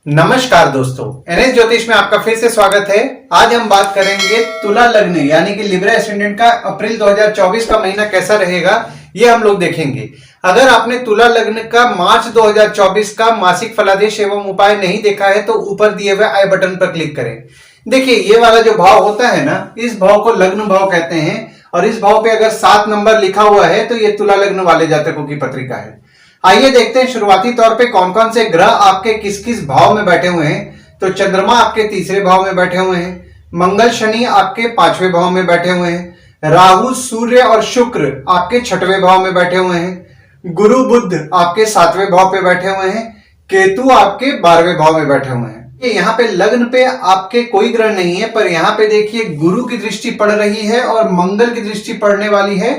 नमस्कार दोस्तों, एनएस ज्योतिष में आपका फिर से स्वागत है। आज हम बात करेंगे तुला लग्न यानी कि लिब्रा एस्टेंडेंट का अप्रैल 2024 का महीना कैसा रहेगा, ये हम लोग देखेंगे। अगर आपने तुला लग्न का मार्च 2024 का मासिक फलादेश एवं उपाय नहीं देखा है तो ऊपर दिए हुए आई बटन पर क्लिक करें। देखिए, ये वाला जो भाव होता है ना, इस भाव को लग्न भाव कहते हैं और इस भाव पे अगर 7 नंबर लिखा हुआ है तो ये तुला लग्न वाले जातकों की पत्रिका है। आइए देखते हैं शुरुआती तौर पे कौन कौन से ग्रह आपके किस किस भाव में बैठे हुए हैं। तो चंद्रमा आपके तीसरे भाव में बैठे हुए हैं, मंगल शनि आपके 5वें भाव में बैठे हुए हैं, राहु सूर्य और शुक्र आपके 6वें भाव में बैठे हुए हैं, गुरु बुध आपके 7वें भाव पे बैठे हुए हैं, केतु आपके 12वें भाव में बैठे हुए हैं। यहाँ पे लग्न पे आपके कोई ग्रह नहीं है, पर यहाँ पे देखिए गुरु की दृष्टि पड़ रही है और मंगल की दृष्टि पड़ने वाली है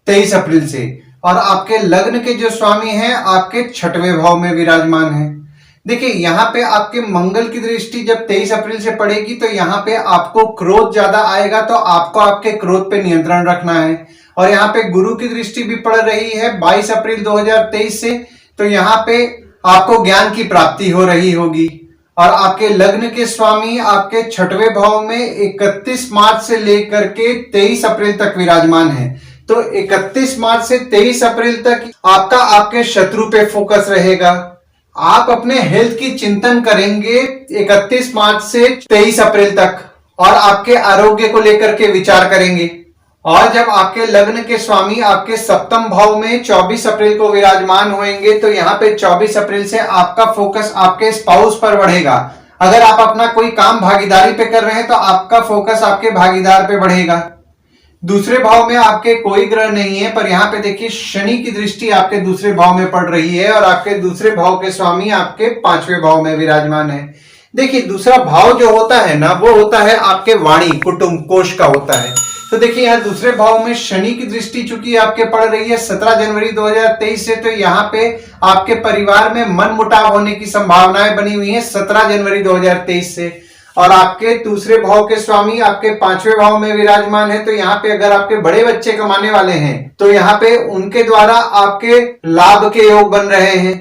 23 अप्रैल से। और आपके लग्न के जो स्वामी हैं आपके 6वें भाव में विराजमान हैं। देखिए, यहाँ पे आपके मंगल की दृष्टि जब 23 अप्रैल से पड़ेगी तो यहाँ पे आपको क्रोध ज्यादा आएगा, तो आपको आपके क्रोध पे नियंत्रण रखना है। और यहाँ पे गुरु की दृष्टि भी पड़ रही है 22 अप्रैल 2023 से, तो यहाँ पे आपको ज्ञान की प्राप्ति हो रही होगी। और आपके लग्न के स्वामी आपके 6वें भाव में 31 मार्च से लेकर के 23 अप्रैल तक विराजमान है। तो 31 मार्च से 23 अप्रैल तक आपका आपके शत्रु पे फोकस रहेगा। आप अपने हेल्थ की चिंतन करेंगे 31 मार्च से 23 अप्रैल तक और आपके आरोग्य को लेकर के विचार करेंगे। और जब आपके लग्न के स्वामी आपके 7वें भाव में 24 अप्रैल को विराजमान होंगे तो यहाँ पे 24 अप्रैल से आपका फोकस आपके स्पाउस पर बढ़ेगा। अगर आप अपना कोई काम भागीदारी पे कर रहे हैं तो आपका फोकस आपके भागीदार पे बढ़ेगा। दूसरे भाव में आपके कोई ग्रह नहीं है, पर यहाँ पे देखिए शनि की दृष्टि आपके दूसरे भाव में पड़ रही है और आपके दूसरे भाव के स्वामी आपके 5वें भाव में विराजमान है। देखिए, दूसरा भाव जो होता है ना, वो होता है आपके वाणी कुटुंब कोष का होता है। तो देखिए, यहाँ दूसरे भाव में शनि की दृष्टि चूंकि आपके पड़ रही है 17 जनवरी 2023 से, तो यहाँ पे आपके परिवार में मन मुटाव होने की संभावनाएं बनी हुई है 17 जनवरी 2023 से। और आपके दूसरे भाव के स्वामी आपके 5वें भाव में विराजमान है, तो यहाँ पे अगर आपके बड़े बच्चे कमाने वाले हैं तो यहाँ पे उनके द्वारा आपके लाभ के योग बन रहे हैं।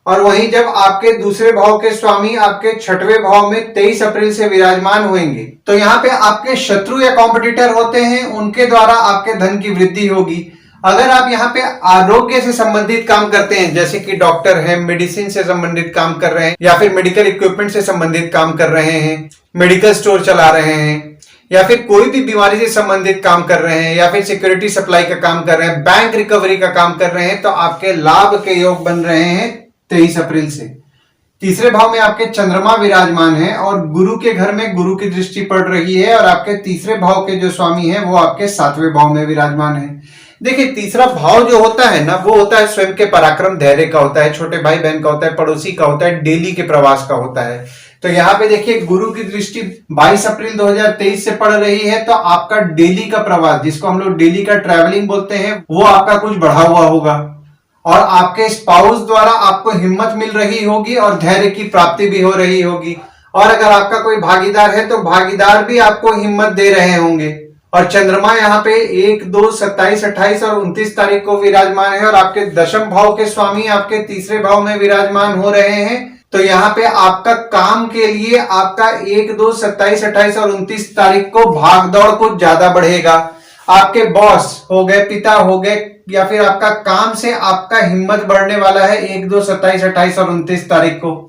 और वहीं जब आपके दूसरे भाव के स्वामी आपके 6वें भाव में 23 अप्रैल से विराजमान होंगे तो यहाँ पे आपके शत्रु या कॉम्पिटिटर होते हैं, उनके द्वारा आपके धन की वृद्धि होगी। अगर आप यहाँ पे आरोग्य से संबंधित काम करते हैं, जैसे कि डॉक्टर हैं, मेडिसिन से संबंधित काम कर रहे हैं या फिर मेडिकल इक्विपमेंट से संबंधित काम कर रहे हैं, मेडिकल स्टोर चला रहे हैं या फिर कोई भी बीमारी से संबंधित काम कर रहे हैं या फिर सिक्योरिटी सप्लाई का काम कर रहे हैं, बैंक रिकवरी का काम कर रहे हैं, तो आपके लाभ के योग बन रहे हैं 23 अप्रैल से। तीसरे भाव में आपके चंद्रमा विराजमान है और गुरु के घर में गुरु की दृष्टि पड़ रही है और आपके तीसरे भाव के जो स्वामी है वो आपके 7वें भाव में विराजमान है। देखिए, तीसरा भाव जो होता है ना, वो होता है स्वयं के पराक्रम धैर्य का होता है, छोटे भाई बहन का होता है, पड़ोसी का होता है, डेली के प्रवास का होता है। तो यहाँ पे देखिए गुरु की दृष्टि 22 अप्रैल 2023 से पड़ रही है, तो आपका डेली का प्रवास, जिसको हम लोग डेली का ट्रैवलिंग बोलते हैं, वो आपका कुछ बढ़ा हुआ होगा। और आपके स्पाउस द्वारा आपको हिम्मत मिल रही होगी और धैर्य की प्राप्ति भी हो रही होगी। और अगर आपका कोई भागीदार है तो भागीदार भी आपको हिम्मत दे रहे होंगे। और चंद्रमा यहाँ पे 1, 2, 27, 28 और 29 तारीख को विराजमान है और आपके 10वें भाव के स्वामी आपके तीसरे भाव में विराजमान हो रहे हैं। तो यहाँ पे आपका काम के लिए आपका 1, 2, 27, 28 और 29 तारीख को भागदौड़ कुछ ज्यादा बढ़ेगा। आपके बॉस हो गए, पिता हो गए या फिर आपका काम से आपका हिम्मत बढ़ने वाला है 1, 2, 27, 28 और 29 तारीख को।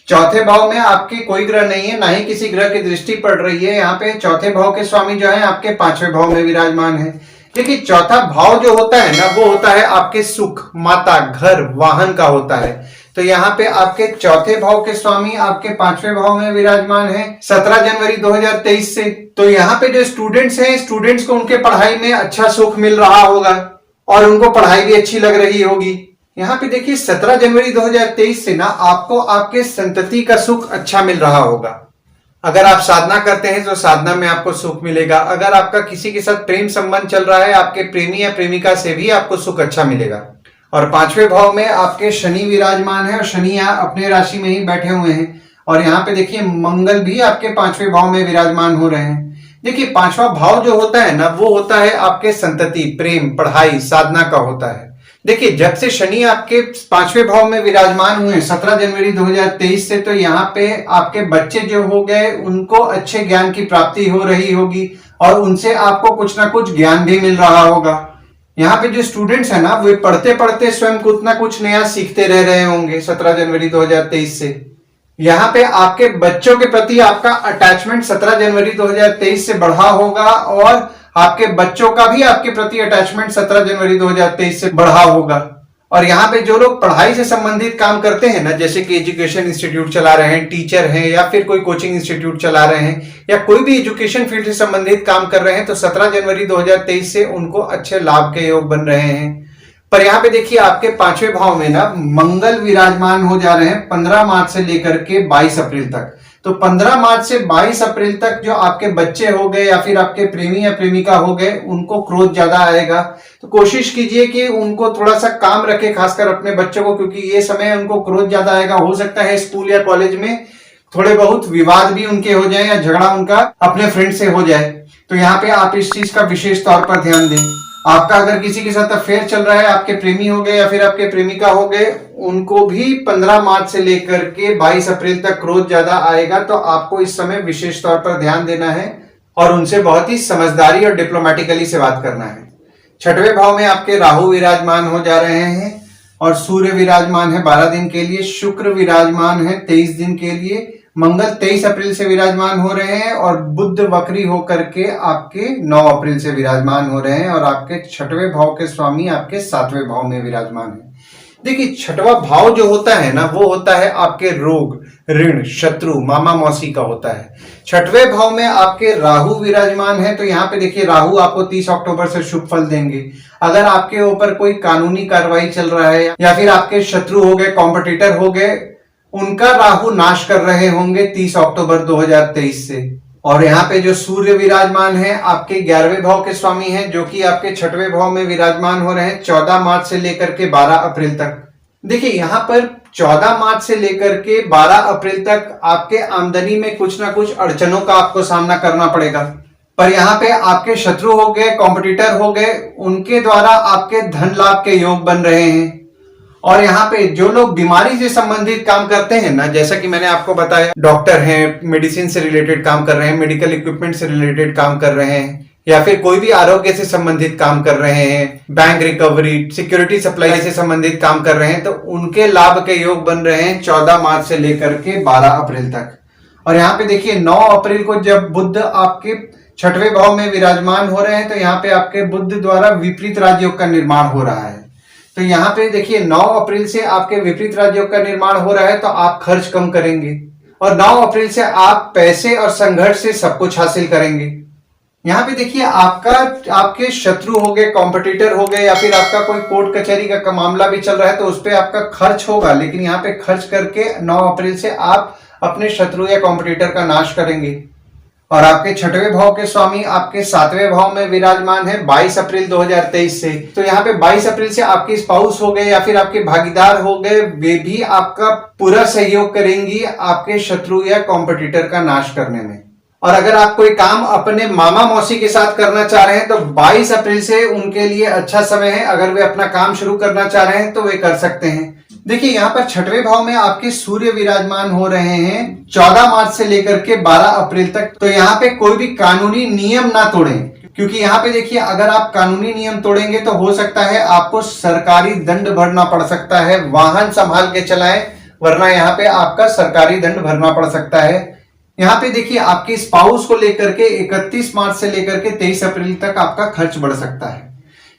चौथे भाव में आपके कोई ग्रह नहीं है, ना ही किसी ग्रह की दृष्टि पड़ रही है। यहाँ पे चौथे भाव के स्वामी जो है आपके 5वें भाव में विराजमान है। देखिए, चौथा भाव जो होता है ना, वो होता है आपके सुख, माता, घर, वाहन का होता है। तो यहाँ पे आपके चौथे भाव के स्वामी आपके 5वें भाव में विराजमान है 17 जनवरी 2023 से। तो यहाँ पे जो स्टूडेंट्स हैं, स्टूडेंट्स को उनके पढ़ाई में अच्छा सुख मिल रहा होगा और उनको पढ़ाई भी अच्छी लग रही होगी। यहाँ पे देखिए 17 जनवरी 2023 से ना आपको आपके संतति का सुख अच्छा मिल रहा होगा। अगर आप साधना करते हैं तो साधना में आपको सुख मिलेगा। अगर आपका किसी के साथ प्रेम संबंध चल रहा है, आपके प्रेमी या प्रेमिका से भी आपको सुख अच्छा मिलेगा। और 5वें भाव में आपके शनि विराजमान है और शनि यहाँ अपने राशि में ही बैठे हुए हैं। और यहाँ पे देखिए मंगल भी आपके 5वें भाव में विराजमान हो रहे हैं। देखिए, 5वां भाव जो होता है ना, वो होता है आपके संतति, प्रेम, पढ़ाई, साधना का होता है। देखिए, जब से शनि आपके 5वें भाव में विराजमान हुए 17 जनवरी 2023 से, तो यहाँ पे आपके बच्चे जो हो गए उनको अच्छे ज्ञान की प्राप्ति हो रही होगी और उनसे आपको कुछ ना कुछ ज्ञान भी मिल रहा होगा। यहाँ पे जो स्टूडेंट्स है ना, वे पढ़ते पढ़ते स्वयं कुछ ना कुछ नया सीखते रह रहे होंगे 17 जनवरी 2023 से। यहाँ पे आपके बच्चों के प्रति आपका अटैचमेंट 17 जनवरी 2023 से बढ़ा होगा और आपके बच्चों का भी आपके प्रति अटैचमेंट 17 जनवरी 2023 से बढ़ा होगा। और यहाँ पे जो लोग पढ़ाई से संबंधित काम करते हैं ना, जैसे कि एजुकेशन इंस्टीट्यूट चला रहे हैं, टीचर हैं या फिर कोई कोचिंग इंस्टीट्यूट चला रहे हैं या कोई भी एजुकेशन फील्ड से संबंधित काम कर रहे हैं, तो 17 जनवरी 2023 से उनको अच्छे लाभ के योग बन रहे हैं। पर यहाँ पे देखिए, आपके 5वें भाव में ना मंगल विराजमान हो जा रहे हैं 15 मार्च से लेकर के 22 अप्रैल तक। तो 15 मार्च से 22 अप्रैल तक जो आपके बच्चे हो गए या फिर आपके प्रेमी या प्रेमिका हो गए, उनको क्रोध ज्यादा आएगा। तो कोशिश कीजिए कि उनको थोड़ा सा काम रखे, खासकर अपने बच्चों को, क्योंकि ये समय उनको क्रोध ज्यादा आएगा। हो सकता है स्कूल या कॉलेज में थोड़े बहुत विवाद भी उनके हो जाए या झगड़ा उनका अपने फ्रेंड से हो जाए। तो यहाँ पे आप इस चीज का विशेष तौर पर ध्यान दें। आपका अगर किसी के साथ अफेयर चल रहा है, आपके प्रेमी हो गए या फिर आपके प्रेमिका हो गए, उनको भी 15 मार्च से लेकर के 22 अप्रैल तक क्रोध ज्यादा आएगा। तो आपको इस समय विशेष तौर पर ध्यान देना है और उनसे बहुत ही समझदारी और डिप्लोमेटिकली से बात करना है। 6वें भाव में आपके राहु विराजमान हो जा रहे हैं और सूर्य विराजमान है 12 दिन के लिए, शुक्र विराजमान है 23 दिन के लिए, मंगल 23 अप्रैल से विराजमान हो रहे हैं और बुध वक्री होकर के आपके 9 अप्रैल से विराजमान हो रहे हैं और आपके 6वें भाव के स्वामी आपके 7वें भाव में विराजमान है। देखिए, 6वां भाव जो होता है ना, वो होता है आपके रोग, ऋण, शत्रु, मामा मौसी का होता है। 6वें भाव में आपके राहु विराजमान है। तो यहाँ पे देखिए, राहु आपको 30 अक्टूबर से शुभ फल देंगे। अगर आपके ऊपर कोई कानूनी कार्रवाई चल रहा है या फिर आपके शत्रु हो गए, कॉम्पिटिटर हो गए, उनका राहु नाश कर रहे होंगे 30 अक्टूबर 2023 से। और यहाँ पे जो सूर्य विराजमान है आपके 11वें भाव के स्वामी हैं, जो कि आपके 6वें भाव में विराजमान हो रहे हैं 14 मार्च से लेकर के 12 अप्रैल तक। देखिए, यहाँ पर 14 मार्च से लेकर के 12 अप्रैल तक आपके आमदनी में कुछ ना कुछ अड़चनों का आपको सामना करना पड़ेगा। पर यहाँ पे आपके शत्रु हो गए, कॉम्पिटिटर हो गए, उनके द्वारा आपके धन लाभ के योग बन रहे हैं। और यहाँ पे जो लोग बीमारी से संबंधित काम करते हैं ना, जैसा कि मैंने आपको बताया, डॉक्टर हैं, मेडिसिन से रिलेटेड काम कर रहे हैं, मेडिकल इक्विपमेंट से रिलेटेड काम कर रहे हैं या फिर कोई भी आरोग्य से संबंधित काम कर रहे हैं, बैंक रिकवरी, सिक्योरिटी सप्लाई से संबंधित काम कर रहे हैं, तो उनके लाभ के योग बन रहे हैं 14 मार्च से लेकर के 12 अप्रैल तक। और यहाँ पे देखिए, 9 अप्रैल को जब बुध आपके 6वें भाव में विराजमान हो रहे हैं, तो यहाँ पे आपके बुध द्वारा विपरीत राजयोग का निर्माण हो रहा है। तो यहाँ पे देखिए, 9 अप्रैल से आपके विपरीत राजयोग का निर्माण हो रहा है, तो आप खर्च कम करेंगे और 9 अप्रैल से आप पैसे और संघर्ष से सब कुछ हासिल करेंगे। यहाँ पे देखिए, आपके शत्रु हो गए, कॉम्पिटिटर हो गए या फिर आपका कोई कोर्ट कचहरी का मामला भी चल रहा है, तो उस पर आपका खर्च होगा, लेकिन यहाँ पे खर्च करके 9 अप्रैल से आप अपने शत्रु या कॉम्पिटिटर का नाश करेंगे। और आपके 6वें भाव के स्वामी आपके 7वें भाव में विराजमान है 22 अप्रैल 2023 से। तो यहाँ पे 22 अप्रैल से आपके स्पाउस हो गए या फिर आपके भागीदार हो गए, वे भी आपका पूरा सहयोग करेंगी आपके शत्रु या कॉम्पिटिटर का नाश करने में। और अगर आप कोई काम अपने मामा मौसी के साथ करना चाह रहे हैं, तो 22 अप्रैल से उनके लिए अच्छा समय है। अगर वे अपना काम शुरू करना चाह रहे हैं तो वे कर सकते हैं। देखिए, यहाँ पर 6वें भाव में आपके सूर्य विराजमान हो रहे हैं 14 मार्च से लेकर के 12 अप्रैल तक। तो यहाँ पे कोई भी कानूनी नियम ना तोड़ें, क्योंकि यहाँ पे देखिए, अगर आप कानूनी नियम तोड़ेंगे तो हो सकता है आपको सरकारी दंड भरना पड़ सकता है। वाहन संभाल के चलाएं, वरना यहाँ पे आपका सरकारी दंड भरना पड़ सकता है। यहाँ पे देखिए, आपके स्पाउस को लेकर के 31 मार्च से लेकर के 23 अप्रैल तक आपका खर्च बढ़ सकता है।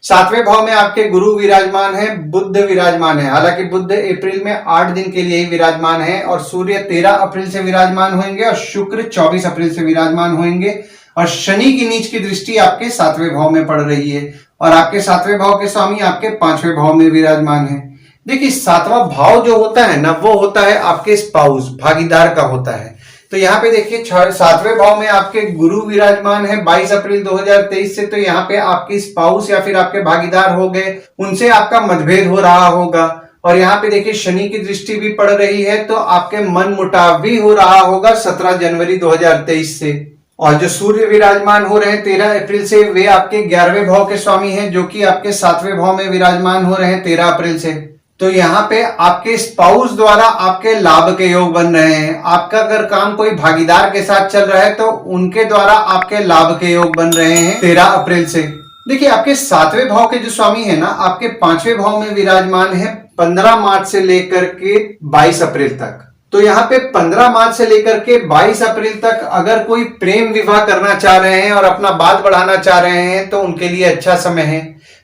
7वें भाव में आपके गुरु विराजमान है, बुध विराजमान है। हालांकि बुध अप्रैल में 8 दिन के लिए ही विराजमान है और सूर्य 13 अप्रैल से विराजमान होंगे और शुक्र 24 अप्रैल से विराजमान होंगे और शनि की नीच की दृष्टि आपके 7वें भाव में पड़ रही है और आपके 7वें भाव के स्वामी आपके 5वें भाव में विराजमान है। देखिए, 7वां भाव जो होता है ना, वो होता है आपके स्पाउस, भागीदार का होता है। तो यहाँ पे देखिए, 7वें भाव में आपके गुरु विराजमान है 22 अप्रैल 2023 से। तो यहाँ पे आपके स्पाउस या फिर आपके भागीदार हो गए, उनसे आपका मतभेद हो रहा होगा। और यहाँ पे देखिए, शनि की दृष्टि भी पड़ रही है, तो आपके मन मुटाव भी हो रहा होगा 17 जनवरी 2023 से। और जो सूर्य विराजमान हो रहे हैं 13 अप्रैल से, वे आपके 11वें भाव के स्वामी हैं, जो कि आपके 7वें भाव में विराजमान हो रहे हैं 13 अप्रैल से। तो यहाँ पे आपके स्पाउस द्वारा आपके लाभ के योग बन रहे हैं। आपका अगर काम कोई भागीदार के साथ चल रहा है तो उनके द्वारा आपके लाभ के योग बन रहे हैं 13 अप्रैल से। देखिए, आपके 7वें भाव के जो स्वामी है ना, आपके 5वें भाव में विराजमान है 15 मार्च से लेकर के 22 अप्रैल तक। तो यहाँ पे 15 मार्च से लेकर के 22 अप्रैल तक अगर कोई प्रेम विवाह करना चाह रहे हैं और अपना बात बढ़ाना चाह रहे हैं तो उनके लिए अच्छा समय है।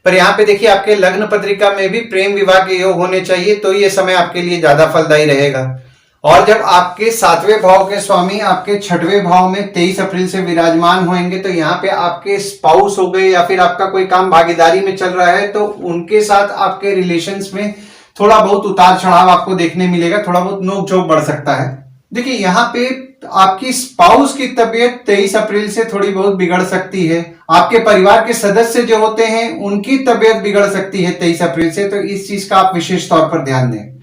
पर यहाँ पे देखिए, आपके लग्न पत्रिका में भी प्रेम विवाह के योग होने चाहिए, तो ये समय आपके लिए ज्यादा फलदायी रहेगा। और जब आपके 7वें भाव के स्वामी आपके 6वें भाव में 23 अप्रैल से विराजमान होंगे, तो यहाँ पे आपके स्पाउस हो गए या फिर आपका कोई काम भागीदारी में चल रहा है तो उनके साथ आपके रिलेशंस में थोड़ा बहुत उतार चढ़ाव आपको देखने मिलेगा, थोड़ा बहुत नोकझोंक बढ़ सकता है। देखिए, यहाँ पे आपकी स्पाउस की तबीयत 23 अप्रैल से थोड़ी बहुत बिगड़ सकती है। आपके परिवार के सदस्य जो होते हैं उनकी तबीयत बिगड़ सकती है 23 अप्रैल से, तो इस चीज का आप विशेष तौर पर ध्यान दें।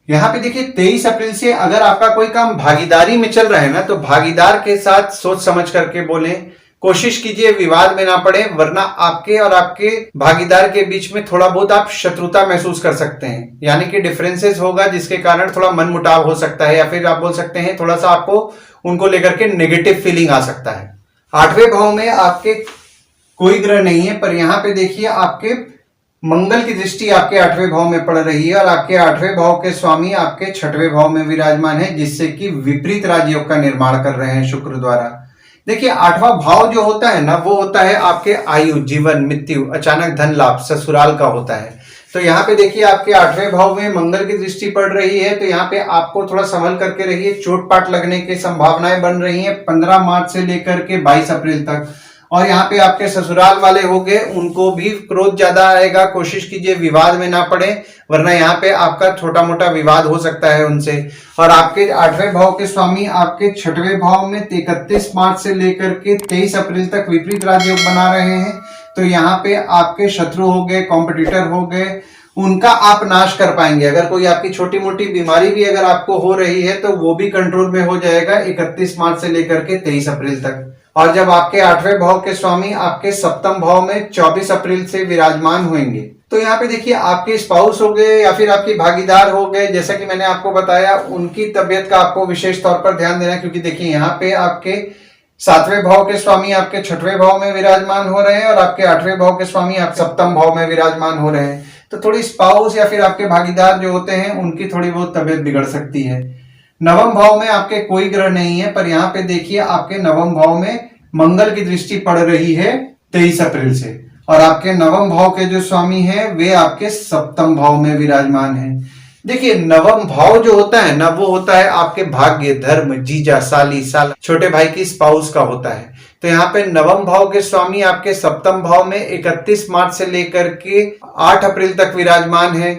यहाँ पे देखिए, 23 अप्रैल से अगर आपका कोई काम भागीदारी में चल रहा है ना, तो भागीदार के साथ सोच समझ करके बोलें, कोशिश कीजिए विवाद में ना पड़े, वरना आपके और आपके भागीदार के बीच में थोड़ा बहुत आप शत्रुता महसूस कर सकते हैं, यानी कि डिफरेंसेस होगा, जिसके कारण थोड़ा मनमुटाव हो सकता है, या फिर आप बोल सकते हैं थोड़ा सा आपको उनको लेकर के नेगेटिव फीलिंग आ सकता है। 8वें भाव में आपके कोई ग्रह नहीं है, पर यहाँ पे देखिए आपके मंगल की दृष्टि आपके 8वें भाव में पड़ रही है और आपके 8वें भाव के स्वामी आपके 6वें भाव में विराजमान है, जिससे कि विपरीत राजयोग का निर्माण कर रहे हैं शुक्र द्वारा। देखिए, 8वां भाव जो होता है ना, वो होता है आपके आयु, जीवन, मृत्यु, अचानक धन लाभ, ससुराल का होता है। तो यहाँ पे देखिए, आपके 8वें भाव में मंगल की दृष्टि पड़ रही है, तो यहाँ पे आपको थोड़ा संभल करके रहिए। चोट पाट लगने की संभावनाएं बन रही हैं 15 मार्च से लेकर के 22 अप्रैल तक। और यहाँ पे आपके ससुराल वाले हो गए, उनको भी क्रोध ज्यादा आएगा। कोशिश कीजिए विवाद में ना पड़े, वरना यहाँ पे आपका छोटा मोटा विवाद हो सकता है उनसे। और आपके 8वें भाव के स्वामी आपके 6वें भाव में 31 मार्च से लेकर के 23 अप्रैल तक विपरीत राजयोग बना रहे हैं। तो यहाँ पे आपके शत्रु हो गए, कॉम्पिटिटर हो गए, उनका आप नाश कर पाएंगे। अगर कोई आपकी छोटी मोटी बीमारी भी अगर आपको हो रही है तो वो भी कंट्रोल में हो जाएगा 31 मार्च से लेकर के 23 अप्रैल तक। और जब आपके 8वें भाव के स्वामी आपके 7वें भाव में 24 अप्रैल से विराजमान होंगे, तो यहाँ पे देखिए आपके स्पाउस हो गए या फिर आपकी भागीदार हो गए, जैसा कि मैंने आपको बताया, उनकी तबियत का आपको विशेष तौर पर ध्यान देना है। क्योंकि देखिए, यहाँ पे आपके 7वें भाव के स्वामी आपके 6वें भाव में विराजमान हो रहे हैं और आपके 8वें भाव के स्वामी आप 7वें भाव में विराजमान हो रहे हैं। तो थोड़ी स्पाउस या फिर आपके भागीदार जो होते हैं उनकी थोड़ी बहुत तबियत बिगड़ सकती है। 9वें भाव में आपके कोई ग्रह नहीं है, पर यहाँ पे देखिए आपके 9वें भाव में मंगल की दृष्टि पड़ रही है 23 अप्रैल से, और आपके 9वें भाव के जो स्वामी हैं वे आपके 7वें भाव में विराजमान हैं। देखिए, 9वां भाव जो होता है ना, वो होता है आपके भाग्य, धर्म, जीजा, साली, साला, छोटे भाई की स्पाउस का होता है। तो यहाँ पे 9वें भाव के स्वामी आपके 7वें भाव में 31 मार्च से लेकर के 8 अप्रैल तक विराजमान है।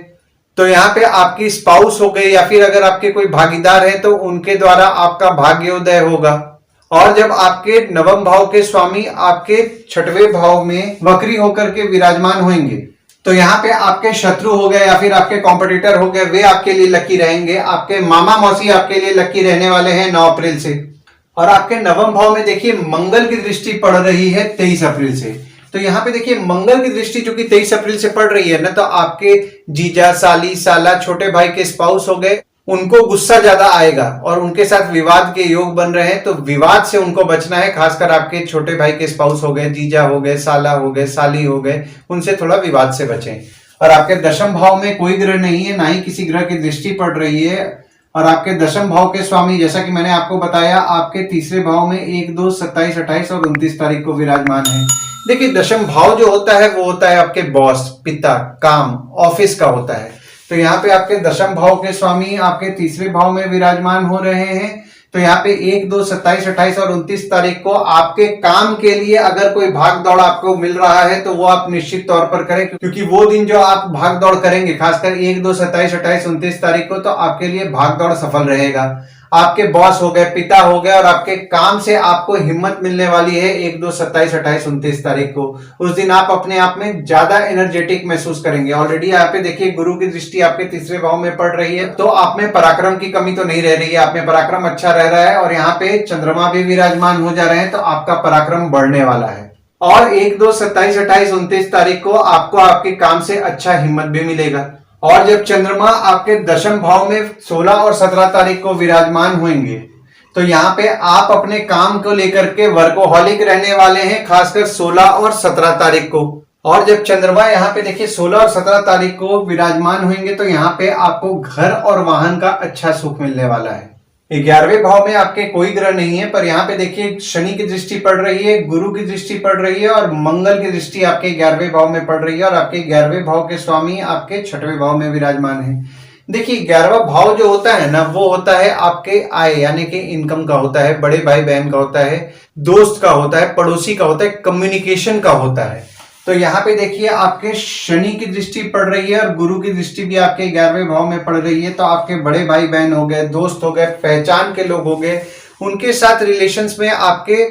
तो यहाँ पे आपकी स्पाउस हो गई या फिर अगर आपके कोई भागीदार है तो उनके द्वारा आपका भाग्योदय होगा। और जब आपके 9वें भाव के स्वामी आपके 6वें भाव में वक्री होकर के विराजमान होंगे, तो यहाँ पे आपके शत्रु हो गए या फिर आपके कॉम्पिटिटर हो गए, वे आपके लिए लकी रहेंगे। आपके मामा मौसी आपके लिए लकी रहने वाले हैं 9 अप्रैल से। और आपके 9वें भाव में देखिए मंगल की दृष्टि पड़ रही है 23 अप्रैल से। तो यहाँ पे देखिए मंगल की दृष्टि जो कि 23 अप्रैल से पड़ रही है ना, तो आपके जीजा, साली, साला, छोटे भाई के स्पाउस हो गए, उनको गुस्सा ज्यादा आएगा और उनके साथ विवाद के योग बन रहे हैं। तो विवाद से उनको बचना है, खासकर आपके छोटे भाई के स्पाउस हो गए, जीजा हो गए, साला हो गए, साली हो गए, उनसे थोड़ा विवाद से बचें। और आपके 10वें भाव में कोई ग्रह नहीं है, ना ही किसी ग्रह की दृष्टि पड़ रही है। और आपके 10वें भाव के स्वामी, जैसा कि मैंने आपको बताया, आपके 3रे भाव में 1, 2, 27, 28 और 29 तारीख को विराजमान है। देखिए, 10वां भाव जो होता है वो होता है आपके बॉस, पिता, काम, ऑफिस का होता है। तो यहाँ पे आपके 10वें भाव के स्वामी आपके 3रे भाव में विराजमान हो रहे हैं। तो यहाँ पे 1, 2, 27, 28 और 29 तारीख को आपके काम के लिए अगर कोई भाग दौड़ आपको मिल रहा है तो वो आप निश्चित तौर पर करें, क्योंकि वो दिन जो आप भाग दौड़ करेंगे, खासकर 1, 2, 27, 28, 29 तारीख को, तो आपके लिए भाग दौड़ सफल रहेगा। आपके बॉस हो गए, पिता हो गए, और आपके काम से आपको हिम्मत मिलने वाली है 1, 2, 27, 28, 29 तारीख को। उस दिन आप अपने आप में ज्यादा एनर्जेटिक महसूस करेंगे। ऑलरेडी यहाँ पे देखिए गुरु की दृष्टि आपके तीसरे भाव में पड़ रही है, तो आप में पराक्रम की कमी तो नहीं रह रही है, आप में पराक्रम अच्छा रह रहा है। और यहाँ पे चंद्रमा भी विराजमान हो जा रहे हैं, तो आपका पराक्रम बढ़ने वाला है। और 1, 2, 27, 28, 29 तारीख को आपको आपके काम से अच्छा हिम्मत भी मिलेगा। और जब चंद्रमा आपके दशम भाव में 16 और 17 तारीख को विराजमान होंगे, तो यहाँ पे आप अपने काम को लेकर के वर्कोहॉलिक रहने वाले हैं, खासकर 16 और 17 तारीख को। और जब चंद्रमा यहाँ पे देखिए 16 और 17 तारीख को विराजमान होंगे, तो यहाँ पे आपको घर और वाहन का अच्छा सुख मिलने वाला है। 11वें भाव में आपके कोई ग्रह नहीं है, पर यहाँ पे देखिए शनि की दृष्टि पड़ रही है, गुरु की दृष्टि पड़ रही है, और मंगल की दृष्टि आपके 11वें भाव में पड़ रही है। और आपके 11वें भाव के स्वामी आपके 6वें भाव में विराजमान है। देखिए 11वां भाव जो होता है ना, वो होता है आपके आय यानी कि इनकम का होता है, बड़े भाई बहन का होता है, दोस्त का होता है, पड़ोसी का होता है, कम्युनिकेशन का होता है। तो यहाँ पे देखिए आपके शनि की दृष्टि पड़ रही है, और गुरु की दृष्टि भी आपके 11वें भाव में पड़ रही है। तो आपके बड़े भाई बहन हो गए, दोस्त हो गए, पहचान के लोग हो गए, उनके साथ रिलेशंस में आपके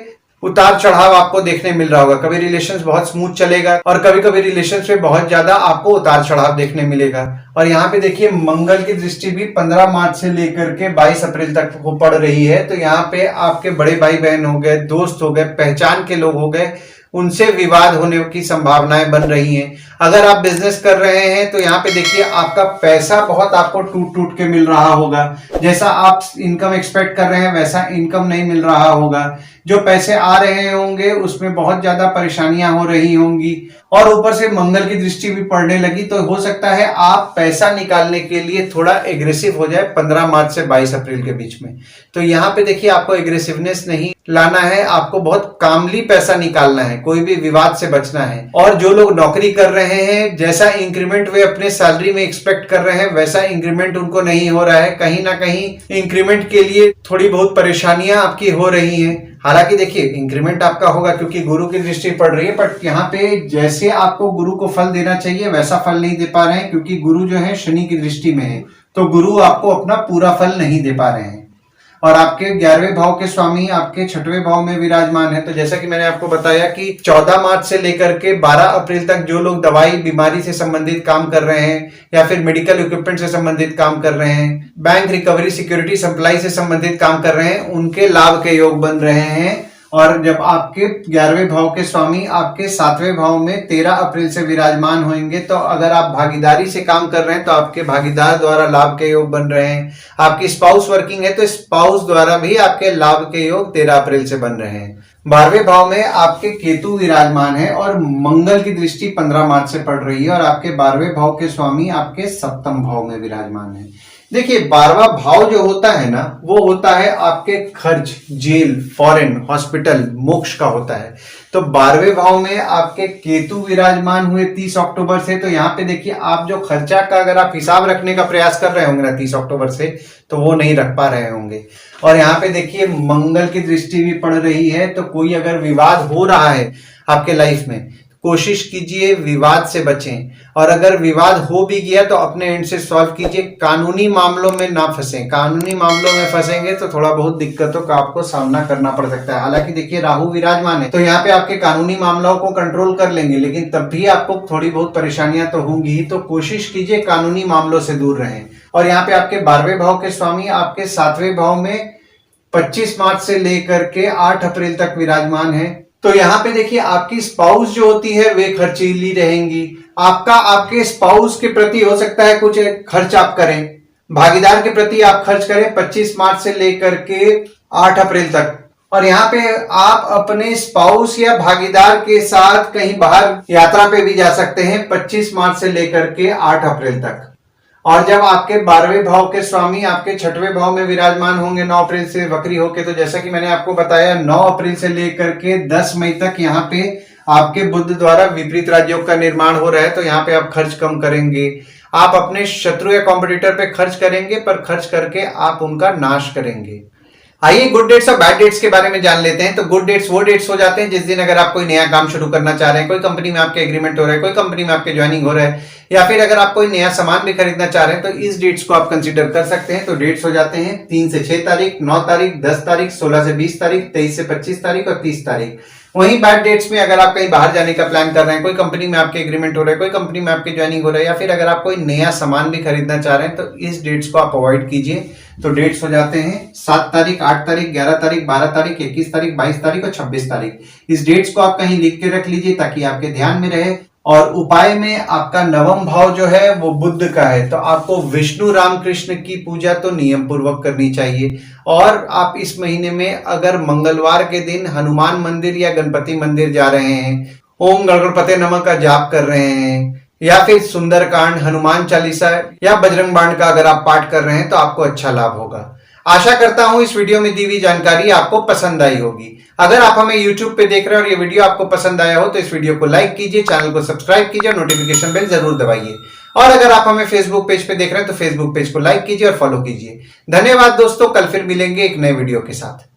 उतार चढ़ाव आपको देखने मिल रहा होगा। कभी रिलेशंस बहुत स्मूथ चलेगा, और कभी कभी रिलेशंस में बहुत ज्यादा आपको उतार चढ़ाव देखने मिलेगा। और यहाँ पे देखिए मंगल की दृष्टि भी 15 मार्च से लेकर के 22 अप्रैल तक को पड़ रही है। तो यहाँ पे आपके बड़े भाई बहन हो गए, दोस्त हो गए, पहचान के लोग हो गए, उनसे विवाद होने की संभावनाएं बन रही हैं। अगर आप बिजनेस कर रहे हैं, तो यहाँ पे देखिए आपका पैसा बहुत आपको टूट टूट के मिल रहा होगा। जैसा आप इनकम एक्सपेक्ट कर रहे हैं, वैसा इनकम नहीं मिल रहा होगा। जो पैसे आ रहे होंगे उसमें बहुत ज्यादा परेशानियां हो रही होंगी, और ऊपर से मंगल की दृष्टि भी पड़ने लगी। तो हो सकता है आप पैसा निकालने के लिए थोड़ा एग्रेसिव हो जाए 15 मार्च से 22 अप्रैल के बीच में। तो यहाँ पे देखिए आपको एग्रेसिवनेस नहीं लाना है, आपको बहुत कामली पैसा निकालना है, कोई भी विवाद से बचना है। और जो लोग नौकरी कर रहे हैं, जैसा इंक्रीमेंट वे अपने सैलरी में एक्सपेक्ट कर रहे हैं, वैसा इंक्रीमेंट उनको नहीं हो रहा है। कहीं ना कहीं इंक्रीमेंट के लिए थोड़ी बहुत परेशानियां आपकी हो रही हैं। हालांकि देखिए इंक्रीमेंट आपका होगा क्योंकि गुरु की दृष्टि पड़ रही है, बट यहाँ पे जैसे आपको गुरु को फल देना चाहिए वैसा फल नहीं दे पा रहे हैं, क्योंकि गुरु जो है शनि की दृष्टि में है। तो गुरु आपको अपना पूरा फल नहीं दे पा रहे हैं। और आपके 11वें भाव के स्वामी आपके 6वें भाव में विराजमान है। तो जैसा कि मैंने आपको बताया कि 14 मार्च से लेकर के 12 अप्रैल तक जो लोग दवाई बीमारी से संबंधित काम कर रहे हैं, या फिर मेडिकल इक्विपमेंट से संबंधित काम कर रहे हैं, बैंक रिकवरी सिक्योरिटी सप्लाई से संबंधित काम कर रहे हैं, उनके लाभ के योग बन रहे हैं। और जब आपके 11वें भाव के स्वामी आपके 7वें भाव में 13 अप्रैल से विराजमान होंगे, तो अगर आप भागीदारी से काम कर रहे हैं तो आपके भागीदार द्वारा लाभ के योग बन रहे हैं। आपकी स्पाउस वर्किंग है तो स्पाउस द्वारा भी आपके लाभ के योग 13 अप्रैल से बन रहे हैं। 12वें भाव में आपके केतु विराजमान है, और मंगल की दृष्टि 15 मार्च से पड़ रही है, और आपके 12वें भाव के स्वामी आपके 7वें भाव में विराजमान है। देखिए 12वां भाव जो होता है ना, वो होता है आपके खर्च, जेल, फॉरेन, हॉस्पिटल, मोक्ष का होता है। तो 12वें भाव में आपके केतु विराजमान हुए 30 अक्टूबर से। तो यहाँ पे देखिए आप जो खर्चा का अगर आप हिसाब रखने का प्रयास कर रहे होंगे ना 30 अक्टूबर से, तो वो नहीं रख पा रहे होंगे। और यहाँ पे देखिए मंगल की दृष्टि भी पड़ रही है। तो कोई अगर विवाद हो रहा है आपके लाइफ में, कोशिश कीजिए विवाद से बचें, और अगर विवाद हो भी गया तो अपने एंड से सॉल्व कीजिए। कानूनी मामलों में ना फंसें, कानूनी मामलों में फंसेंगे तो थोड़ा बहुत दिक्कतों का आपको सामना करना पड़ सकता है। हालांकि देखिए राहु विराजमान है, तो यहाँ पे आपके कानूनी मामलों को कंट्रोल कर लेंगे, लेकिन तब भी आपको थोड़ी बहुत परेशानियां तो होंगी ही। तो कोशिश कीजिए कानूनी मामलों से दूर रहें। और यहाँ पे आपके 12वें भाव के स्वामी आपके 7वें भाव में 25 मार्च से लेकर के 8 अप्रैल तक विराजमान है। तो यहाँ पे देखिए आपकी स्पाउस जो होती है वे खर्चीली रहेंगी। आपके स्पाउस के प्रति हो सकता है कुछ खर्च आप करें, भागीदार के प्रति आप खर्च करें 25 मार्च से लेकर के 8 अप्रैल तक। और यहाँ पे आप अपने स्पाउस या भागीदार के साथ कहीं बाहर यात्रा पे भी जा सकते हैं 25 मार्च से लेकर के 8 अप्रैल तक। और जब आपके 12वें भाव के स्वामी आपके 6वें भाव में विराजमान होंगे 9 अप्रैल से वक्री होके, तो जैसा कि मैंने आपको बताया 9 अप्रैल से लेकर के 10 मई तक यहाँ पे आपके बुध द्वारा विपरीत राजयोग का निर्माण हो रहा है। तो यहाँ पे आप खर्च कम करेंगे, आप अपने शत्रु या कॉम्पिटिटर पे खर्च करेंगे, पर खर्च करके आप उनका नाश करेंगे। आइए गुड डेट्स और बैड डेट्स के बारे में जान लेते हैं। तो गुड डेट्स वो डेट्स हो जाते हैं जिस दिन अगर आप कोई नया काम शुरू करना चाह रहे हैं, कोई कंपनी में आपके एग्रीमेंट हो रहा है, कोई कंपनी में आपके ज्वाइनिंग हो रहा है, या फिर अगर आप कोई नया सामान भी खरीदना चाह रहे हैं, तो इस डेट्स को आप कंसीडर कर सकते हैं। तो डेट्स हो जाते हैं 3 से 6 तारीख, 9 तारीख, 10 तारीख, 16 से 20 तारीख, 23 से 25 तारीख और 30 तारीख। वहीं बैड डेट्स में अगर आप कहीं बाहर जाने का प्लान कर रहे हैं, कोई कंपनी में आपके एग्रीमेंट हो रहा है, कोई कंपनी में आपकी ज्वाइनिंग हो रहा है, या फिर अगर आप कोई नया सामान भी खरीदना चाह रहे हैं, तो इस डेट्स को आप अवॉइड कीजिए। तो डेट्स हो जाते हैं 7 तारीख, 8 तारीख, 11 तारीख, 12 तारीख, 21 तारीख, 22 तारीख और 26 तारीख। इस डेट्स को आप कहीं लिख के रख लीजिए ताकि आपके ध्यान में रहे। और उपाय में आपका नवम भाव जो है वो बुध का है, तो आपको विष्णु रामकृष्ण की पूजा तो नियम पूर्वक करनी चाहिए। और आप इस महीने में अगर मंगलवार के दिन हनुमान मंदिर या गणपति मंदिर जा रहे हैं, ओम गणपते नमः का जाप कर रहे हैं, या फिर सुंदरकांड, हनुमान चालीसा या बजरंग बाण का अगर आप पाठ कर रहे हैं, तो आपको अच्छा लाभ होगा। आशा करता हूं इस वीडियो में दी हुई जानकारी आपको पसंद आई होगी। अगर आप हमें YouTube पे देख रहे हैं और ये वीडियो आपको पसंद आया हो तो इस वीडियो को लाइक कीजिए, चैनल को सब्सक्राइब कीजिए और नोटिफिकेशन बेल जरूर दबाइए। और अगर आप हमें Facebook पेज पे देख रहे हैं तो Facebook पेज को लाइक कीजिए और फॉलो कीजिए। धन्यवाद दोस्तों, कल फिर मिलेंगे एक नए वीडियो के साथ।